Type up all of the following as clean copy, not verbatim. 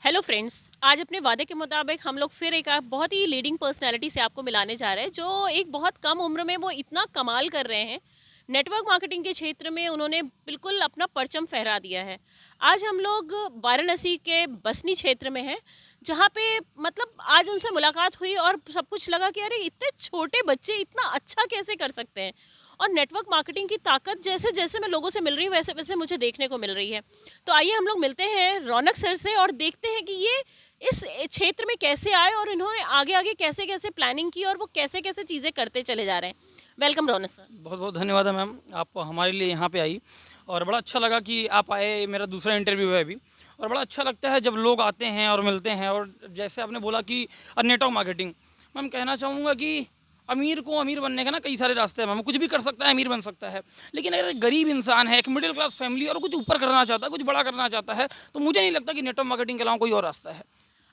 Hello friends, आज अपने वादे के मुताबिक हम लोग फिर एक बहुत ही लीडिंग पर्सनालिटी से आपको मिलाने जा रहे हैं जो एक बहुत कम उम्र में वो इतना कमाल कर रहे हैं। नेटवर्क मार्केटिंग के क्षेत्र में उन्होंने बिल्कुल अपना परचम फहरा दिया है। आज हम लोग वाराणसी के बसनी क्षेत्र में हैं, जहाँ पे मतलब आज उनसे मुलाकात हुई और सब कुछ लगा कि अरे इतने छोटे बच्चे इतना अच्छा कैसे कर सकते हैं। और नेटवर्क मार्केटिंग की ताकत जैसे जैसे मैं लोगों से मिल रही हूँ वैसे वैसे मुझे देखने को मिल रही है। तो आइए हम लोग मिलते हैं रौनक सर से और देखते हैं कि ये इस क्षेत्र में कैसे आए और इन्होंने आगे आगे कैसे कैसे प्लानिंग की और वो कैसे कैसे चीज़ें करते चले जा रहे हैं। वेलकम रौनक सर। बहुत बहुत धन्यवाद है मैम, आप हमारे लिए यहाँ पे आई और बड़ा अच्छा लगा कि आप आए। मेरा दूसरा इंटरव्यू है अभी और बड़ा अच्छा लगता है जब लोग आते हैं और मिलते हैं। और जैसे आपने बोला कि नेटवर्क मार्केटिंग, मैम कहना चाहूँगा कि अमीर को अमीर बनने का ना कई सारे रास्ते हैं मैम। कुछ भी कर सकता है, अमीर बन सकता है, लेकिन अगर एक गरीब इंसान है, एक मिडिल क्लास फैमिली और कुछ ऊपर करना चाहता है, कुछ बड़ा करना चाहता है, तो मुझे नहीं लगता कि नेटवर्क मार्केटिंग के अलावा कोई और रास्ता है।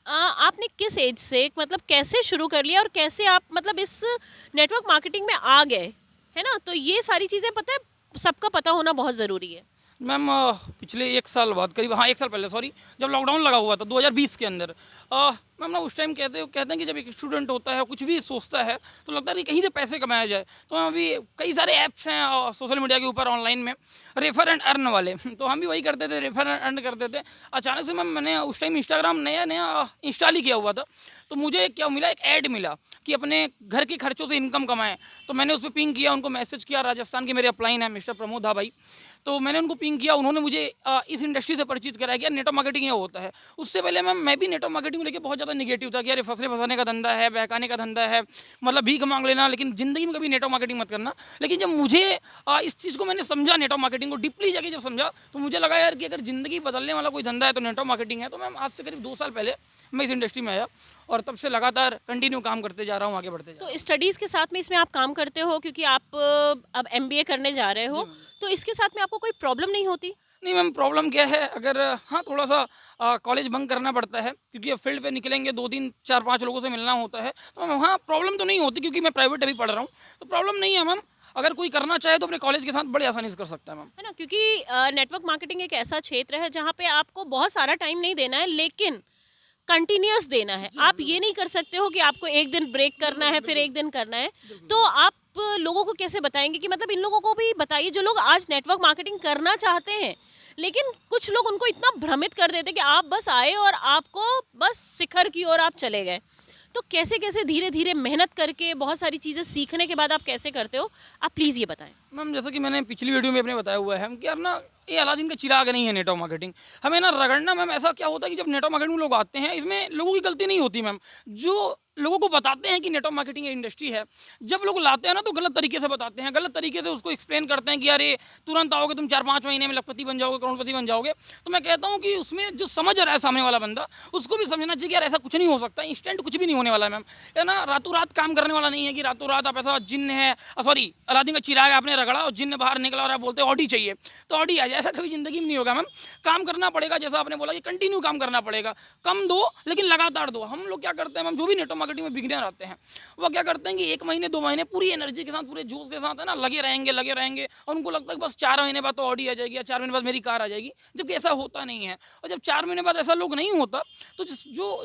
आपने किस एज से मतलब कैसे शुरू कर लिया और कैसे आप मतलब इस नेटवर्क मार्केटिंग में आ गए, है ना? तो ये सारी चीज़ें पता है सबका पता होना बहुत ज़रूरी है। मैम पिछले 1 साल बाद करीब, हाँ 1 साल पहले, सॉरी, जब लॉकडाउन लगा हुआ था 2020 के अंदर, मैम ना उस टाइम कहते हैं कि जब एक स्टूडेंट होता है कुछ भी सोचता है तो लगता है कि कहीं से पैसे कमाया जाए। तो मैम अभी कई सारे ऐप्स हैं सोशल मीडिया के ऊपर ऑनलाइन में, रेफर एंड अर्न वाले तो हम भी वही करते थे, रेफर एंड अर्न करते थे। अचानक से मैम मैंने उस टाइम इंस्टाग्राम नया नया इंस्टॉल ही किया हुआ था, तो मुझे क्या मिला, एक ऐड मिला कि अपने घर के खर्चों से इनकम कमाएं। तो मैंने उस पर पिंग किया, उनको मैसेज किया। राजस्थान के मेरे अपलाइन है मिस्टर प्रमोद धा भाई, तो मैंने उनको पिंग किया। उन्होंने मुझे इस इंडस्ट्री से परिचित कराया कि यार नेटवर्क मार्केटिंग ये होता है। उससे पहले मैं भी नेटवर्क मार्केटिंग को लेकर बहुत ज़्यादा निगेटिव था कि यार फंसने फंसाने का धंधा है, बहकाने का धंधा है, मतलब भीख मांग लेना, लेकिन ज़िंदगी में कभी नेटवर्क मार्केटिंग मत करना। लेकिन जब मुझे इस चीज़ को मैंने समझा, नेटवर्क मार्केटिंग को डीपली जाके जब समझा, तो मुझे लगा यार कि अगर ज़िंदगी बदलने वाला कोई धंधा है तो नेटवर्क मार्केटिंग है। तो मैं आज से करीब 2 साल पहले मैं इस इंडस्ट्री में आया और तब से लगातार कंटिन्यू काम करते जा रहा हूँ, आगे बढ़ते जा रहा तो स्टडीज़ के साथ में इसमें आप काम करते हो क्योंकि आप अब एमबीए करने जा रहे हो, हूँ। तो इसके साथ में आपको कोई प्रॉब्लम नहीं होती? नहीं मैम, प्रॉब्लम क्या है, अगर हाँ थोड़ा-सा कॉलेज बंक करना पड़ता है क्योंकि अब फील्ड पे निकलेंगे, 2-3 4-5 लोगों से मिलना होता है। तो मैम हाँ, प्रॉब्लम तो नहीं होती क्योंकि मैं प्राइवेट अभी पढ़ रहा हूँ, तो प्रॉब्लम नहीं है मैम। अगर कोई करना चाहे तो अपने कॉलेज के साथ बड़ी आसानी से कर सकता है मैम। है ना? क्योंकि नेटवर्क मार्केटिंग एक ऐसा क्षेत्र है जहाँ पे आपको बहुत सारा टाइम नहीं देना है, लेकिन कंटिन्यूअस देना है। जी, आप बिल्कुल। ये नहीं कर सकते हो कि आपको एक दिन ब्रेक करना बिल्कुल, है फिर बिल्कुल। एक दिन करना है। बिल्कुल, तो आप लोगों को कैसे बताएंगे कि मतलब इन लोगों को भी बताइए जो लोग आज नेटवर्क मार्केटिंग करना चाहते हैं, लेकिन कुछ लोग उनको इतना भ्रमित कर देते हैं कि आप बस आए और आपको बस शिखर की ओर आप चले गए। तो कैसे कैसे धीरे धीरे मेहनत करके बहुत सारी चीज़ें सीखने के बाद आप कैसे करते हो, आप प्लीज़ ये बताएं। मैम जैसा कि मैंने पिछली वीडियो में अपने बताया हुआ है कि यार ना, ये अलादीन का चिराग नहीं है नेटवर्क मार्केटिंग। हमें ना रगड़ना, मैम ऐसा क्या होता है कि जब नेटवर्क मार्केटिंग में लोग आते हैं, इसमें लोगों की गलती नहीं होती मैम। जो लोगों को बताते हैं कि नेटवर्क मार्केटिंग इंडस्ट्री है, जब लोग लाते हैं ना तो गलत तरीके से बताते हैं, गलत तरीके से उसको एक्सप्लेन करते हैं कि यार ये तुरंत आओगे, तुम 4-5 महीने में लखपति बन जाओगे, करोड़पति बन जाओगे। तो मैं कहता हूँ कि उसमें जो समझ रहा है सामने वाला बंदा, उसको भी समझना चाहिए कि यार ऐसा कुछ नहीं हो सकता, इंस्टेंट कुछ भी नहीं होने वाला है मैम। है ना, रातों रात काम करने वाला नहीं है कि रातों रात आप ऐसा जिन्न है, सॉरी, अलादीन का चिराग आपने रगड़ा और जिन्न बाहर निकला और आप बोलते हैं ऑडी चाहिए तो ऑडी आ जाए, ऐसा कभी जिंदगी में नहीं होगा मैम। काम करना पड़ेगा, जैसा आपने बोला कि कंटिन्यू काम करना पड़ेगा। कम दो लेकिन लगातार दो। हम लोग क्या करते हैं मैम, जो भी नेटवर्क मार्केटिंग में बिगिनर आते हैं वो क्या करते हैं कि 1 महीने 2 महीने पूरी एनर्जी के साथ, पूरे जोश के साथ है ना लगे रहेंगे और उनको लगता है कि बस 4 महीने बाद तो ऑडी आ जाएगी या 4 महीने बाद मेरी कार आ जाएगी, जबकि ऐसा होता नहीं है। और जब 4 महीने बाद ऐसा लोग नहीं होता, तो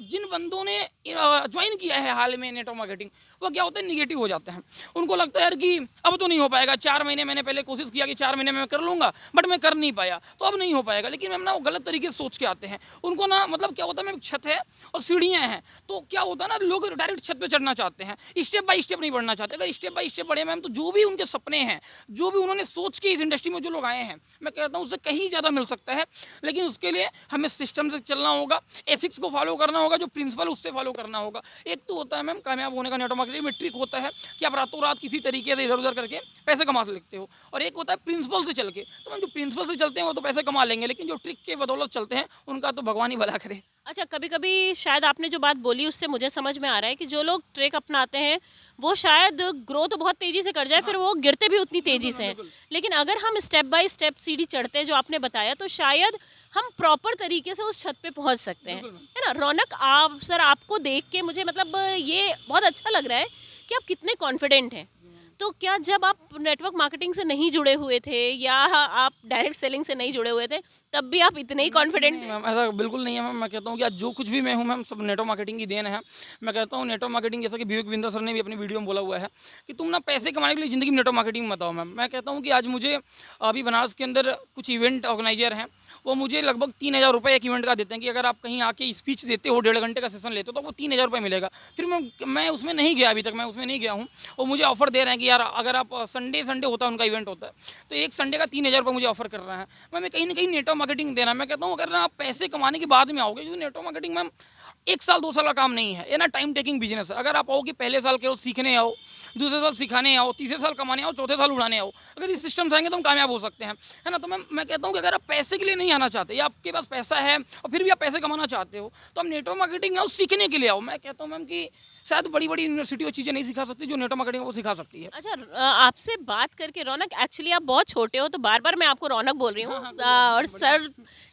जिन बंदों ने ज्वाइन किया है हाल में नेटवर्क मार्केटिंग, वो क्या होता है, निगेटिव हो जाते हैं। उनको लगता है यार कि अब तो नहीं हो पाएगा, 4 महीने मैंने पहले कोशिश किया कि 4 महीने में मैं कर लूँगा, बट मैं कर नहीं पाया, तो अब नहीं हो पाएगा। लेकिन मैम ना वो गलत तरीके से सोच के आते हैं। उनको ना मतलब क्या होता है मैम, छत है और सीढ़ियाँ हैं, तो क्या होता है ना, लोग डायरेक्ट छत पे चढ़ना चाहते हैं, स्टेप बाय स्टेप नहीं बढ़ना चाहते। अगर स्टेप बाय स्टेप बढ़े मैम, तो जो भी उनके सपने हैं, जो भी उन्होंने सोच के इस इंडस्ट्री में जो लोग आए हैं, मैं कहता हूँ उससे कहीं ज़्यादा मिल सकता है। लेकिन उसके लिए हमें सिस्टम से चलना होगा, एथिक्स को फॉलो करना होगा, जो प्रिंसिपल उससे फॉलो करना होगा। एक तो होता है मैम कामयाब होने का नेटवर्क मार्केटिंग में ट्रिक होता है कि आप रातों रात किसी तरीके से इधर उधर करके पैसे कमा सकते हो, और एक होता है प्रिंसिपल से चल के। तो मैम जो प्रिंसिपल से चलते हैं वो तो पैसे कमा लेंगे, लेकिन जो ट्रिक के बदौलत चलते हैं उनका तो भगवान ही भला करे। अच्छा, कभी कभी शायद आपने जो बात बोली उससे मुझे समझ में आ रहा है कि जो लोग ट्रेक अपनाते हैं वो शायद ग्रो तो बहुत तेजी से कर जाए, फिर वो गिरते भी उतनी तेजी बिल्कुल से मैम, हैं। बिल्कुल। लेकिन अगर हम स्टेप बाय स्टेप सीढ़ी चढ़ते हैं जो आपने बताया, तो शायद हम प्रॉपर तरीके से उस छत पे पहुंच सकते हैं, बिल्कुल मैम। है ना? रौनक, आप सर, आपको देख के मुझे मतलब ये बहुत अच्छा लग रहा है कि आप कितने कॉन्फिडेंट हैं। तो क्या जब आप नेटवर्क मार्केटिंग से नहीं जुड़े हुए थे या आप डायरेक्ट सेलिंग से नहीं जुड़े हुए थे, तब भी आप इतने ही कॉन्फिडेंट नहीं थे? मैम, ऐसा बिल्कुल नहीं है मैम। मैं कहता हूँ कि आज जो कुछ भी मैं हूँ मैम, सब नेटवर्क मार्केटिंग की देन है। मैं कहता हूँ नेटवर्क मार्केटिंग, जैसा कि विवेक बिंदर सर ने भी अपनी वीडियो में बोला हुआ है कि तुम ना पैसे कमाने के लिए ज़िंदगी में नेटवर्क मार्केटिंग मत आओ मैम। मैं कहता हूँ कि आज मुझे अभी बनारस के अंदर कुछ इवेंट ऑर्गेनाइजर हैं, वो मुझे लगभग 3,000 रुपये एक इवेंट का देते हैं कि अगर आप कहीं आके स्पीच देते हो, 1.5 घंटे का सेशन लेते हो, तो वो 3,000 रुपये मिलेगा। फिर मैं उसमें नहीं गया, अभी तक मैं उसमें नहीं गया हूँ। वो मुझे ऑफर दे रहे हैं कि यार अगर आप संडे होता है उनका इवेंट होता है, तो एक संडे का 3,000 रुपये मुझे ऑफर कर रहा है। मैं कहीं ना कहीं नेटवर्क मार्केटिंग देना है। मैं कहता हूँ अगर ना आप पैसे कमाने के बाद में आओगे, जो नेटवर्क मार्केटिंग मैम 1 साल 2 साल का काम नहीं है, ये ना टाइम टेकिंग बिजनेस है। अगर आप आओ कि पहले साल केवल सीखने आओ, दूसरे साल सिखाने आओ, तीसरे साल कमाने आओ, चौथे साल उड़ाने आओ, अगर इस सिस्टम से आएंगे तो हम कामयाब हो सकते हैं, है ना। तो मैं कहता हूँ कि अगर आप पैसे के लिए नहीं आना चाहते या आपके पास पैसा है और फिर भी आप पैसे कमाना चाहते हो, तो आप नेटवर्क मार्केटिंग आओ, सीखने के लिए आओ। मैं कहता हूँ मैम कि शायद बड़ी बड़ी यूनिवर्सिटी वो चीज़ें नहीं सिखा सकती जो नेटवर्क मार्केटिंग वो सिखा सकती है। अच्छा, आपसे बात करके रौनक, एक्चुअली आप बहुत छोटे हो तो बार बार मैं आपको रौनक बोल रही हूँ। हाँ, हाँ, और सर,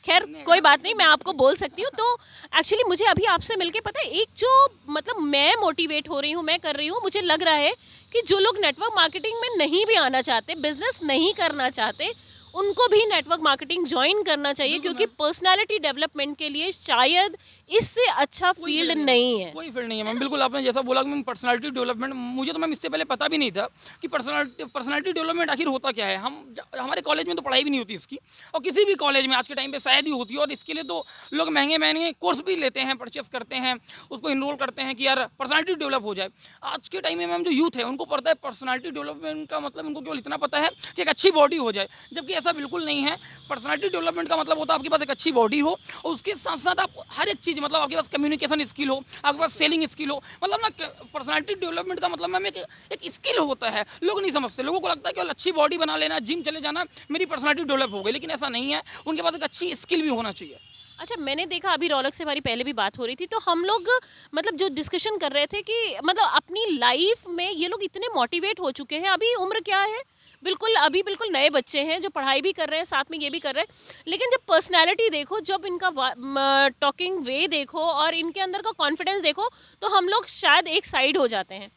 खैर कोई बात नहीं, मैं आपको बोल सकती हूँ। तो एक्चुअली मुझे अभी आपसे मिलके पता है, एक जो मतलब मैं मोटिवेट हो रही हूँ, मैं कर रही हूँ, मुझे लग रहा है कि जो लोग नेटवर्क मार्केटिंग में नहीं भी आना चाहते, बिजनेस नहीं करना चाहते, उनको भी नेटवर्क मार्केटिंग ज्वाइन करना चाहिए, क्योंकि पर्सनालिटी डेवलपमेंट के लिए शायद इससे अच्छा फील्ड नहीं है। कोई फील्ड नहीं है मैम। बिल्कुल आपने जैसा बोला कि मैम पर्सनालिटी डेवलपमेंट, मुझे तो मैम इससे पहले पता भी नहीं था कि पर्सनालिटी डेवलपमेंट आखिर होता क्या है। हमारे कॉलेज में तो पढ़ाई भी नहीं होती इसकी, और किसी भी कॉलेज में आज के टाइम पे शायद ही होती है। और इसके लिए तो लोग महंगे महंगे कोर्स भी लेते हैं, परचेस करते हैं, उसको इनरोल करते हैं कि यार पर्सनालिटी डेवलप हो जाए। आज के टाइम में मैम जो यूथ है उनको पता है पर्सनालिटी डेवलपमेंट का मतलब, उनको केवल इतना पता है कि एक अच्छी बॉडी हो जाए, जबकि ऐसा बिल्कुल नहीं है। पर्सनालिटी डेवलपमेंट का मतलब होता है आपके पास एक अच्छी बॉडी हो, और उसके साथ साथ आप हर एक चीज़, मतलब आपके पास कम्युनिकेशन स्किल हो, आपके पास सेलिंग स्किल हो। मतलब ना पर्सनालिटी डेवलपमेंट का मतलब मैम एक स्किल होता है। लोग नहीं समझते, लोगों को लगता है कि अच्छी बॉडी बना लेना, जिम चले जाना, मेरी पर्सनालिटी डेवलप हो गई, लेकिन ऐसा नहीं है। उनके पास एक अच्छी स्किल भी होना चाहिए। अच्छा, मैंने देखा अभी रौनक से हमारी पहले भी बात हो रही थी, तो हम लोग मतलब जो डिस्कशन कर रहे थे कि मतलब अपनी लाइफ में ये लोग इतने मोटिवेट हो चुके हैं। अभी उम्र क्या है, बिल्कुल अभी बिल्कुल नए बच्चे हैं जो पढ़ाई भी कर रहे हैं, साथ में ये भी कर रहे हैं, लेकिन जब पर्सनैलिटी देखो, जब इनका टॉकिंग वे देखो और इनके अंदर का कॉन्फिडेंस देखो, तो हम लोग शायद एक साइड हो जाते हैं।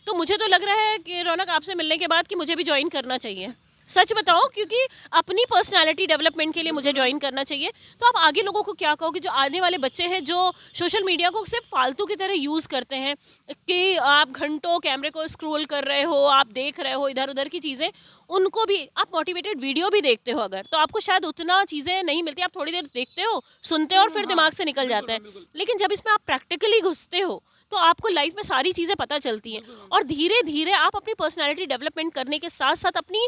तो मुझे तो लग रहा है कि रौनक, आपसे मिलने के बाद कि मुझे भी ज्वाइन करना चाहिए। सच बताओ, क्योंकि अपनी पर्सनालिटी डेवलपमेंट के लिए मुझे ज्वाइन करना चाहिए। तो आप आगे लोगों को क्या कहोगे, जो आने वाले बच्चे हैं जो सोशल मीडिया को सिर्फ फालतू की तरह यूज़ करते हैं, कि आप घंटों कैमरे को स्क्रॉल कर रहे हो, आप देख रहे हो इधर उधर की चीज़ें, उनको भी आप मोटिवेटेड वीडियो भी देखते हो अगर, तो आपको शायद उतना चीज़ें नहीं मिलती। आप थोड़ी देर देखते हो, सुनते हो और फिर दिमाग से निकल जाता है। लेकिन जब इसमें आप प्रैक्टिकली घुसते हो तो आपको लाइफ में सारी चीज़ें पता चलती हैं, और धीरे धीरे आप अपनी पर्सनालिटी डेवलपमेंट करने के साथ साथ अपनी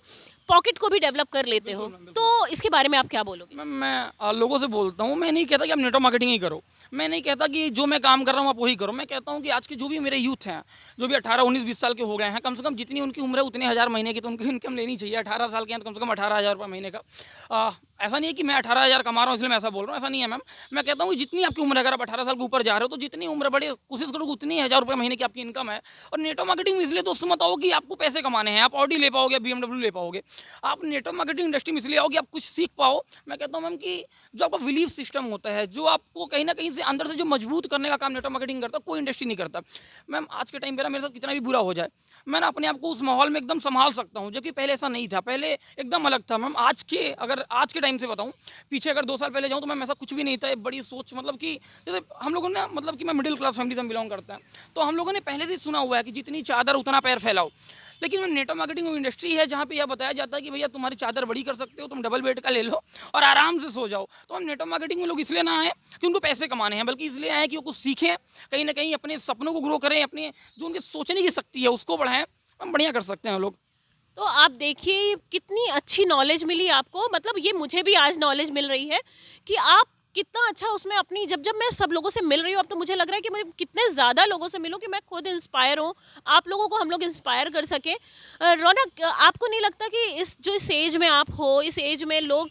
पॉकेट को भी डेवलप कर लेते हो। तो इसके बारे में आप क्या बोलोगे? मैम मैं लोगों से बोलता हूँ, मैं नहीं कहता कि आप नेटवर्क मार्केटिंग ही करो, मैं नहीं कहता कि जो मैं काम कर रहा हूँ आप वही करो। मैं कहता हूँ कि आज के जो भी मेरे यूथ हैं, जो भी 18, 19, 20 साल के हो गए हैं, कम से कम जितनी उनकी उम्र है उतने हज़ार महीने की तो उनकी इनकम लेनी चाहिए। 18 साल के हैं तो कम से कम 18,000 रुपये महीने का। ऐसा नहीं है कि मैं 18,000 कमा रहा हूँ इसलिए मैं ऐसा बोल रहा हूँ, ऐसा नहीं है मैम। मैं कहता हूँ कि जितनी आपकी उम्र है, अगर आप 18 साल के ऊपर जा रहे हो तो जितनी उम्र बढ़े, कोशिश करो उतनी 1,000 रुपये महीने की आपकी इनकम है। और नेटवर्क मार्केटिंग में इसलिए दोस्तों मत आओ कि आपको पैसे कमाने हैं, आप ऑडी ले पाओगे, BMW ले पाओगे। आप नेटवर्क मार्केटिंग इंडस्ट्री में इसलिए आओ कि आप कुछ सीख पाओ। मैं कहता हूँ मैम कि जो आपका बिलीफ सिस्टम होता है, जो आपको कहीं ना कहीं से अंदर से जो मजबूत करने का काम नेटवर्क मार्केटिंग करता है, कोई इंडस्ट्री नहीं करता। मैम आज के टाइम पर मेरे साथ कितना भी बुरा हो जाए, मैं ना अपने आप को उस माहौल में एकदम संभाल सकता हूँ, जबकि पहले ऐसा नहीं था। पहले एकदम अलग था मैम। अगर आज के टाइम से बताऊँ, पीछे अगर 2 साल पहले जाऊँ तो मैम ऐसा कुछ भी नहीं था। एक बड़ी सोच, मतलब कि जैसे हम लोगों ने, मतलब कि मैं मिडिल क्लास फैमिली से बिलोंग करता है, तो हम लोगों ने पहले से सुना हुआ है कि जितनी चादर उतना पैर फैलाओ। लेकिन नेटवर्क मार्केटिंग वो इंडस्ट्री है जहाँ पे यह बताया जाता है कि भैया तुम्हारी चादर बड़ी कर सकते हो, तुम डबल बेड का ले लो और आराम से सो जाओ। तो हम नेटवर्क मार्केटिंग में लोग इसलिए ना आए कि उनको पैसे कमाने हैं, बल्कि इसलिए आए कि वो कुछ सीखें, कहीं ना कहीं अपने सपनों को ग्रो करें, अपने जो उनके सोचने की शक्ति है उसको बढ़ाएं। हम बढ़िया कर सकते हैं लोग। तो आप देखिए कितनी अच्छी नॉलेज मिली आपको, मतलब ये मुझे भी आज नॉलेज मिल रही है कि आप कितना अच्छा उसमें अपनी, जब जब मैं सब लोगों से मिल रही हूँ अब तो मुझे लग रहा है कि मुझे कितने ज़्यादा लोगों से मिलूँ कि मैं खुद इंस्पायर हूँ, आप लोगों को हम लोग इंस्पायर कर सकें। रौनक, आपको नहीं लगता कि इस एज में आप हो, इस एज में लोग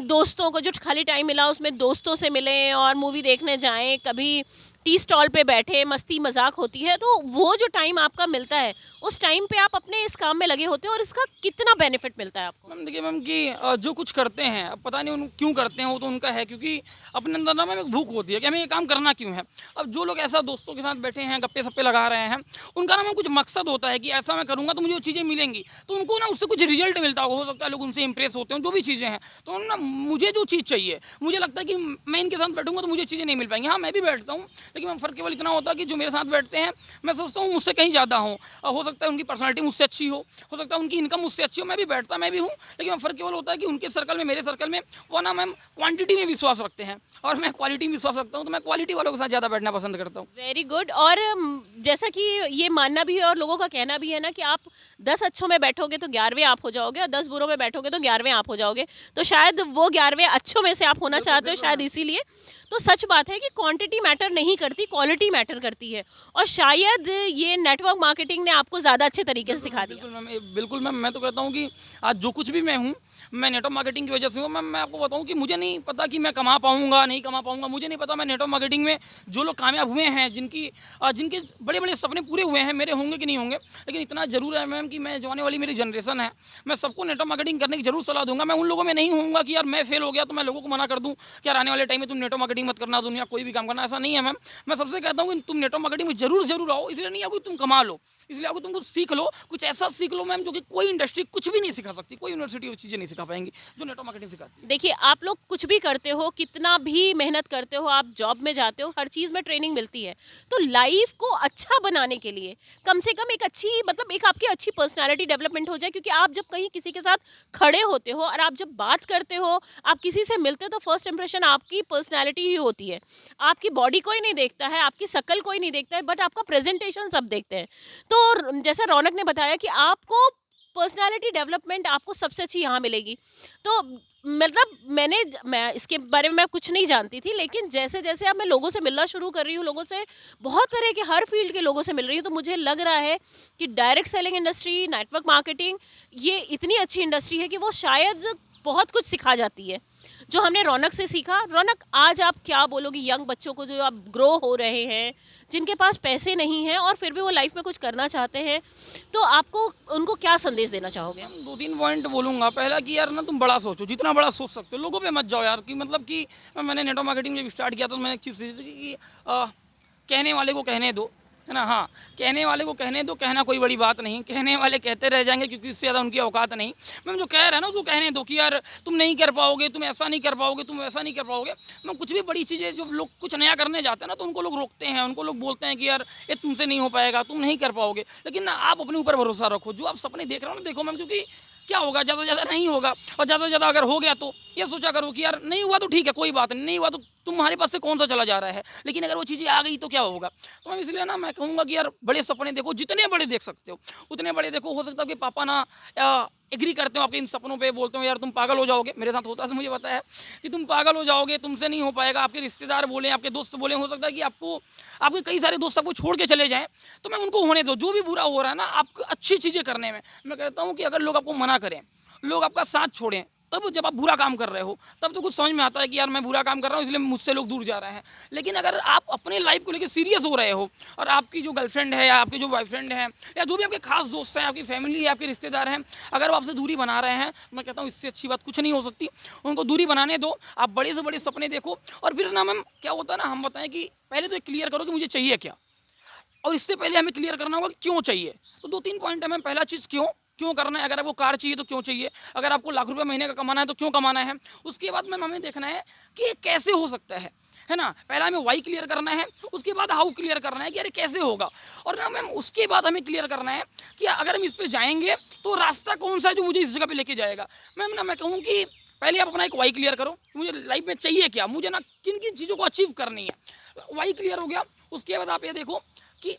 दोस्तों को जो खाली टाइम मिला उसमें दोस्तों से मिलें और मूवी देखने जाएं, कभी टी स्टॉल पे बैठे मस्ती मजाक होती है, तो वो जो टाइम आपका मिलता है उस टाइम पे आप अपने इस काम में लगे होते हो और इसका कितना बेनिफिट मिलता है आपको? मैम देखिए मैम कि जो कुछ करते हैं अब पता नहीं उन क्यों करते हैं, वो तो उनका है, क्योंकि अपने अंदर ना मैम एक भूख होती है कि हमें ये काम करना क्यों है। अब जो लोग ऐसा दोस्तों के साथ बैठे हैं गप्पे सप्पे लगा रहे हैं, उनका ना मैम कुछ मकसद होता है कि ऐसा मैं करूँगा तो मुझे वो चीज़ें मिलेंगी, तो उनको ना उससे कुछ रिजल्ट मिलता हो सकता है लोग उनसे इंप्रेस होते हैं जो भी चीज़ें हैं। तो ना मुझे जो चीज़ चाहिए, मुझे लगता है कि मैं इनके साथ बैठूंगा तो मुझे चीज़ें नहीं मिल पाएंगी। हाँ मैं भी बैठता हूँ, लेकिन मैम फ़र्क केवल इतना होता है कि जो मेरे साथ बैठते हैं मैं सोचता हूँ मुझसे कहीं ज़्यादा हो सकता है उनकी पर्सनैलिटी मुझसे अच्छी हो सकता है उनकी इनकम मुझसे अच्छी हो, मैं भी बैठता मैं भी हूँ, लेकिन फ़र्क केवल होता है कि उनके सर्कल में मेरे सर्कल में वो ना मैम क्वांटिटी में विश्वास रखते हैं और मैं क्वालिटी में विश्वास रखता हूँ, तो मैं क्वालिटी वालों के साथ ज़्यादा बैठना पसंद करता हूँ। Very good. और जैसा कि ये मानना भी है और लोगों का कहना भी है ना कि आप 10 अच्छों में बैठोगे तो 11वें आप हो जाओगे और 10 बुरों में बैठोगे तो 11वें आप हो जाओगे। तो शायद वो 11वें अच्छों में से आप होना चाहते हो, शायद इसीलिए। तो सच बात है कि क्वांटिटी मैटर नहीं करती, क्वालिटी मैटर करती है, और शायद ये नेटवर्क मार्केटिंग ने आपको ज़्यादा अच्छे तरीके से सिखा दिया। बिल्कुल मैम, मैं तो कहता हूँ कि आज जो कुछ भी मैं हूँ, मैं नेटवर्क मार्केटिंग की वजह से हूँ। मैम मैं आपको बताऊँ कि मुझे नहीं पता कि मैं कमा पाऊँगा नहीं कमा पाऊँगा, मुझे नहीं पता। मैं नेटवर्क मार्केटिंग में जो लोग कामयाब हुए हैं, जिनके बड़े बड़े सपने पूरे हुए हैं, मेरे होंगे कि नहीं होंगे, लेकिन इतना जरूर है मैम कि मैं जो आने वाली मेरी जनरेशन है, मैं सबको नेटवर्क मार्केटिंग करने की जरूर सलाह दूंगा। मैं उन लोगों में नहीं हूँगा कि यार मैं फेल हो गया तो मैं लोगों को मना कर दूँ कि यार आने वाले टाइम में तुम नेटवर्क मार्केटिंग मत करना, दुनिया कोई भी काम करना, ऐसा नहीं है मैम। मैं सबसे कहता हूँ कि तुम नेटवर्क मार्केटिंग में जरूर आओ, इसलिए नहीं आओ कि तुम कमा लो, इसलिए आओ कि तुम कुछ सीख लो, कुछ ऐसा सीख लो मैम जो कि कोई इंडस्ट्री कुछ भी नहीं सिखा सकती, कोई यूनिवर्सिटी वो चीज़ें नहीं सिखा पाएंगी जो नेटवर्क मार्केटिंग सिखाती है। देखिए, आप लोग कुछ भी करते हो, कितना भी मेहनत करते हो, आप जॉब में जाते हो, हर चीज़ में ट्रेनिंग मिलती है। तो लाइफ को अच्छा बनाने के लिए कम से कम एक अच्छी, मतलब एक आपकी अच्छी पर्सनैलिटी डेवलपमेंट हो जाए, क्योंकि आप जब कहीं किसी के साथ खड़े होते हो और आप जब बात करते हो, आप किसी से मिलते हो, तो फर्स्ट इंप्रेशन आपकी पर्सनैलिटी ही होती है। आपकी बॉडी कोई नहीं देखता है, आपकी शक्ल कोई नहीं देखता है, बट आपका प्रेजेंटेशन सब देखते हैं। तो जैसा रौनक ने बताया कि आपको पर्सनैलिटी डेवलपमेंट आपको सबसे अच्छी यहाँ मिलेगी। तो मतलब मैं इसके बारे में मैं कुछ नहीं जानती थी, लेकिन जैसे जैसे अब मैं लोगों से मिलना शुरू कर रही हूँ, लोगों से बहुत तरह के हर फील्ड के लोगों से मिल रही हूँ, तो मुझे लग रहा है कि direct selling industry, network marketing, ये इतनी अच्छी इंडस्ट्री है कि वो शायद बहुत कुछ सिखा जाती है, जो हमने रौनक से सीखा। रौनक, आज आप क्या बोलोगी यंग बच्चों को जो अब ग्रो हो रहे हैं, जिनके पास पैसे नहीं हैं और फिर भी वो लाइफ में कुछ करना चाहते हैं, तो आपको उनको क्या संदेश देना चाहोगे? हम 2-3 पॉइंट बोलूँगा। पहला कि यार ना तुम बड़ा सोचो, जितना बड़ा सोच सकते हो, लोगों पे मत जाओ यार। कि मतलब कि मैंने नेटवर्क मार्केटिंग जब स्टार्ट किया तो मैंने एक चीज़ सीखी थी कि कहने वाले को कहने दो, है ना? हाँ, कहने वाले को कहने दो, कहना कोई बड़ी बात नहीं। कहने वाले कहते रह जाएंगे क्योंकि इससे ज़्यादा उनकी औकात नहीं। मैम जो कह रहा है ना उसको कहने दो कि यार तुम नहीं कर पाओगे, तुम ऐसा नहीं कर पाओगे, तुम वैसा नहीं कर पाओगे। मैम कुछ भी बड़ी चीज़ें जो लोग कुछ नया करने जाते हैं ना, तो उनको लोग रोकते हैं, उनको लोग बोलते हैं कि यार ये तुमसे नहीं हो पाएगा, तुम नहीं कर पाओगे। लेकिन ना आप अपने ऊपर भरोसा रखो, जो आप सपने देख रहे हो ना देखो मैम, क्योंकि क्या होगा, ज़्यादा से ज़्यादा नहीं होगा, और ज़्यादा से ज़्यादा अगर हो गया तो ये सोचा करो कि यार नहीं हुआ तो ठीक है, कोई बात नहीं, नहीं हुआ तो तुम्हारे पास से कौन सा चला जा रहा है, लेकिन अगर वो चीज़ें आ गई तो क्या होगा। तो मैं इसलिए ना मैं कहूँगा कि यार बड़े सपने देखो, जितने बड़े देख सकते हो उतने बड़े देखो। हो सकता है कि पापा ना एग्री करते हो आपके इन सपनों पे, बोलते हो यार तुम पागल हो जाओगे, मेरे साथ होता है, तो मुझे पता है कि तुम पागल हो जाओगे, तुमसे नहीं हो पाएगा। आपके रिश्तेदार बोले, आपके दोस्त बोले, हो सकता है कि आपके कई सारे दोस्त आपको छोड़ के चले जाएँ, तो मैं उनको होने दो। जो भी बुरा हो रहा है ना, आपको अच्छी चीज़ें करने में, मैं कहता हूँ कि अगर लोग आपको मना करें, लोग आपका साथ छोड़ें, तब जब आप बुरा काम कर रहे हो तब तो कुछ समझ में आता है कि यार मैं बुरा काम कर रहा हूँ इसलिए मुझसे लोग दूर जा रहे हैं। लेकिन अगर आप अपने लाइफ को लेकर सीरियस हो रहे हो और आपकी जो गर्लफ्रेंड है या आपके जो बॉयफ्रेंड है या जो भी आपके खास दोस्त हैं, आपकी फैमिली है, आपके रिश्तेदार हैं, अगर वो आपसे दूरी बना रहे हैं, मैं कहता हूँ इससे अच्छी बात कुछ नहीं हो सकती। उनको दूरी बनाने दो, आप बड़े से बड़े सपने देखो। और फिर ना मैम क्या होता है ना, हम बताएं कि पहले तो क्लियर करो कि मुझे चाहिए क्या, और इससे पहले हमें क्लियर करना होगा कि क्यों चाहिए। तो 2-3 पॉइंट है मैम। पहला चीज़ क्यों करना है। अगर आपको कार चाहिए तो क्यों चाहिए, अगर आपको लाख रुपए महीने का कमाना है तो क्यों कमाना है। उसके बाद मैम हमें देखना है कि ये कैसे हो सकता है ना। पहला हमें वाई क्लियर करना है, उसके बाद हाउ क्लियर करना है कि अरे कैसे होगा, और ना मैम उसके बाद हमें क्लियर करना है कि अगर हम इस पर जाएंगे तो रास्ता कौन सा है जो मुझे इस जगह पर लेके जाएगा। मैम ना मैं कहूँ कि पहले आप अपना एक वाई क्लियर करो, मुझे लाइफ में चाहिए क्या, मुझे ना किन किन चीज़ों को अचीव करनी है। वाई क्लियर हो गया, उसके बाद आप ये देखो कि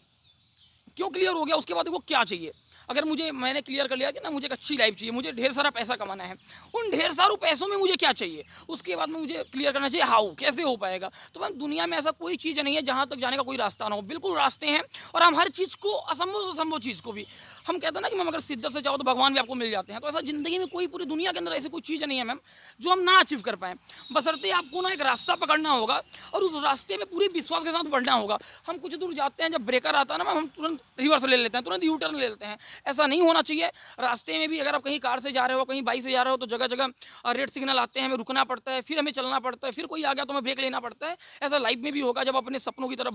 क्यों क्लियर हो गया, उसके बाद देखो क्या चाहिए। अगर मैंने क्लियर कर लिया कि ना मुझे एक अच्छी लाइफ चाहिए, मुझे ढेर सारा पैसा कमाना है, उन ढेर सारों पैसों में मुझे क्या चाहिए, उसके बाद में मुझे क्लियर करना चाहिए हाउ, कैसे हो पाएगा। तो मैम दुनिया में ऐसा कोई चीज़ नहीं है जहाँ तक जाने का कोई रास्ता ना हो, बिल्कुल रास्ते हैं। और हम हर चीज़ को, असंभव से असंभव चीज़ को भी हम कहते हैं ना कि मैम अगर शिद्दत से चाहो तो भगवान भी आपको मिल जाते हैं, तो ऐसा ज़िंदगी में कोई पूरी दुनिया के अंदर ऐसी कोई चीज़ नहीं है मैम जो हम ना अचीव कर पाएँ। बशर्ते आपको ना एक रास्ता पकड़ना होगा और उस रास्ते में पूरे विश्वास के साथ बढ़ना होगा। हम कुछ दूर जाते हैं, जब ब्रेकर आता है ना मैम, हम तुरंत रिवर्स ले लेते हैं, तुरंत यू टर्न ले लेते हैं। ऐसा नहीं होना चाहिए। रास्ते में भी अगर आप कहीं कार से जा रहे हो, कहीं बाइक से जा रहे हो, तो जगह जगह रेड सिग्नल आते हैं, हमें रुकना पड़ता है, फिर हमें चलना पड़ता है, फिर कोई आ गया तो हमें ब्रेक लेना पड़ता है। ऐसा लाइफ में भी होगा। जब अपने सपनों की तरफ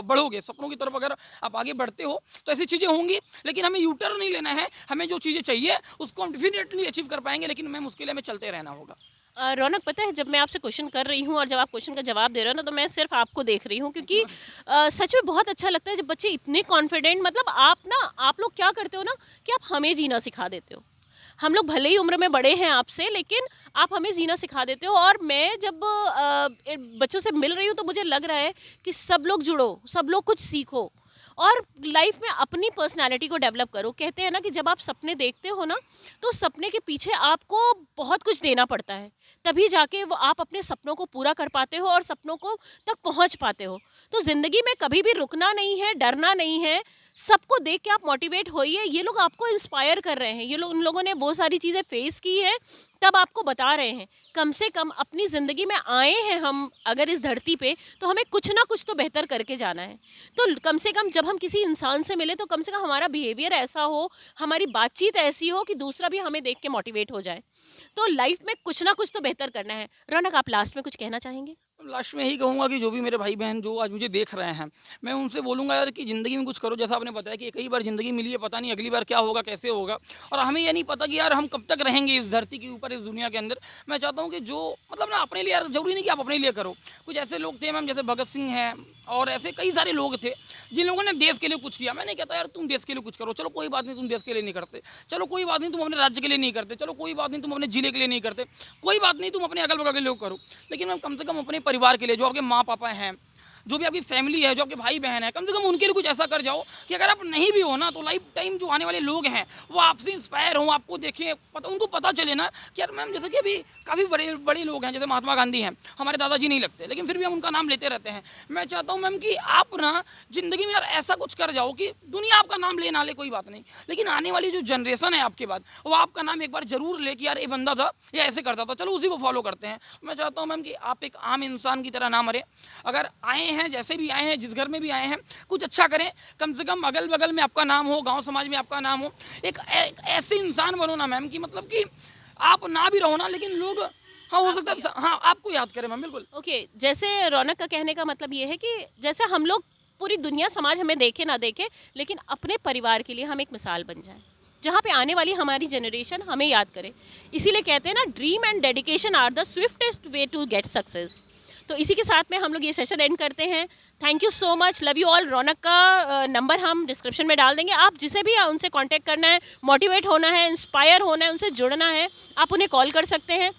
बढ़ोगे, सपनों की तरफ अगर आप आगे बढ़ते हो तो ऐसी चीज़ें होंगी, लेकिन हमें यू टर्न नहीं लेना है। हमें जो चीज़ें चाहिए उसको हम डेफिनेटली अचीव कर पाएंगे, लेकिन मैम उसके लिए हमें चलते रहना होगा। रौनक, पता है जब मैं आपसे क्वेश्चन कर रही हूँ और जब आप क्वेश्चन का जवाब दे रहे हो ना, तो मैं सिर्फ आपको देख रही हूँ, क्योंकि सच में बहुत अच्छा लगता है जब बच्चे इतने कॉन्फिडेंट, मतलब आप लोग क्या करते हो ना कि आप हमें जीना सिखा देते हो। हम लोग भले ही उम्र में बड़े हैं आपसे, लेकिन आप हमें जीना सिखा देते हो। और मैं जब बच्चों से मिल रही हूँ तो मुझे लग रहा है कि सब लोग जुड़ो, सब लोग कुछ सीखो और लाइफ में अपनी पर्सनालिटी को डेवलप करो। कहते हैं ना कि जब आप सपने देखते हो ना, तो सपने के पीछे आपको बहुत कुछ देना पड़ता है, तभी जाके वो आप अपने सपनों को पूरा कर पाते हो और सपनों को तक पहुंच पाते हो। तो ज़िंदगी में कभी भी रुकना नहीं है, डरना नहीं है। सबको देख के आप मोटिवेट होइए। ये लोग आपको इंस्पायर कर रहे हैं, ये लोग, उन लोगों ने वो सारी चीज़ें फेस की है, तब आपको बता रहे हैं। कम से कम अपनी ज़िंदगी में आए हैं हम अगर इस धरती पे, तो हमें कुछ ना कुछ तो बेहतर करके जाना है। तो कम से कम जब हम किसी इंसान से मिले, तो कम से कम हमारा बिहेवियर ऐसा हो, हमारी बातचीत ऐसी हो कि दूसरा भी हमें देख के मोटिवेट हो जाए। तो लाइफ में कुछ ना कुछ तो बेहतर करना है। रौनक, आप लास्ट में कुछ कहना चाहेंगे? लास्ट में यही कहूँगा कि जो भी मेरे भाई बहन जो आज मुझे देख रहे हैं, मैं उनसे बोलूँगा यार कि ज़िंदगी में कुछ करो। जैसा आपने बताया कि एक ही बार ज़िंदगी मिली है, पता नहीं अगली बार क्या होगा, कैसे होगा, और हमें ये नहीं पता कि यार हम कब तक रहेंगे इस धरती के ऊपर, इस दुनिया के अंदर। मैं चाहता हूँ कि जो मतलब ना अपने लिए, यार ज़रूरी नहीं कि आप अपने लिए करो। कुछ ऐसे लोग थे मैम, जैसे भगत सिंह हैं और ऐसे कई सारे लोग थे जिन लोगों ने देश के लिए कुछ किया। मैं नहीं कहता यार तुम देश के लिए कुछ करो, चलो कोई बात नहीं, तुम देश के लिए नहीं करते, चलो कोई बात नहीं, तुम अपने राज्य के लिए नहीं करते, चलो कोई बात नहीं, तुम अपने जिले के लिए नहीं करते, कोई बात नहीं, तुम अपने अगल बगल के लोग करो, लेकिन मैम कम से कम अपने परिवार के लिए, जो आपके माँ पापा हैं, जो भी आपकी फैमिली है, जो आपके भाई बहन है, कम से कम उनके लिए कुछ ऐसा कर जाओ कि अगर आप नहीं भी हो ना, तो लाइफ टाइम जो आने वाले लोग हैं वो आपसे इंस्पायर हों, आपको देखें, उनको पता चले ना कि यार मैम, जैसे कि अभी काफ़ी बड़े बड़े लोग हैं, जैसे महात्मा गांधी हैं, हमारे दादाजी नहीं लगते, लेकिन फिर भी हम उनका नाम लेते रहते हैं। मैं चाहता हूँ मैम कि आप ना ज़िंदगी में यार ऐसा कुछ कर जाओ कि दुनिया आपका नाम ले ना ले, कोई बात नहीं, लेकिन आने वाली जो जनरेशन है आपके बाद, वो आपका नाम एक बार जरूर ले कि यार ये बंदा था, ये ऐसे करता था, चलो उसी को फॉलो करते हैं। मैं चाहता हूँ मैम कि आप एक आम इंसान की तरह ना मरे। अगर आए हैं, जैसे भी आए हैं, जिस घर में भी आए हैं, कुछ अच्छा करें। कम से कम अगल बगल में आपका नाम हो, गांव समाज में आपका नाम हो। एक ऐसे इंसान बनो ना मैम कि मतलब कि आप ना भी रहो ना, लेकिन लोग, हाँ हो सकता है, हाँ आपको याद करें मैम। बिल्कुल ओके, जैसे रौनक का कहने का मतलब ये है कि जैसे हम लोग, पूरी दुनिया समाज हमें देखे ना देखे, लेकिन अपने परिवार के लिए हम एक मिसाल बन जाएं, जहाँ पे आने वाली हमारी जनरेशन हमें याद करे। इसीलिए कहते हैं ना, dream and dedication are the swiftest way to get success. तो इसी के साथ में हम लोग ये सेशन एंड करते हैं। Thank you so much, love you all. Raunak का नंबर हम डिस्क्रिप्शन में डाल देंगे। आप जिसे भी उनसे कांटेक्ट करना है, मोटिवेट होना है, इंस्पायर होना है, उनसे जुड़ना है, आप उन्हें कॉल कर सकते हैं।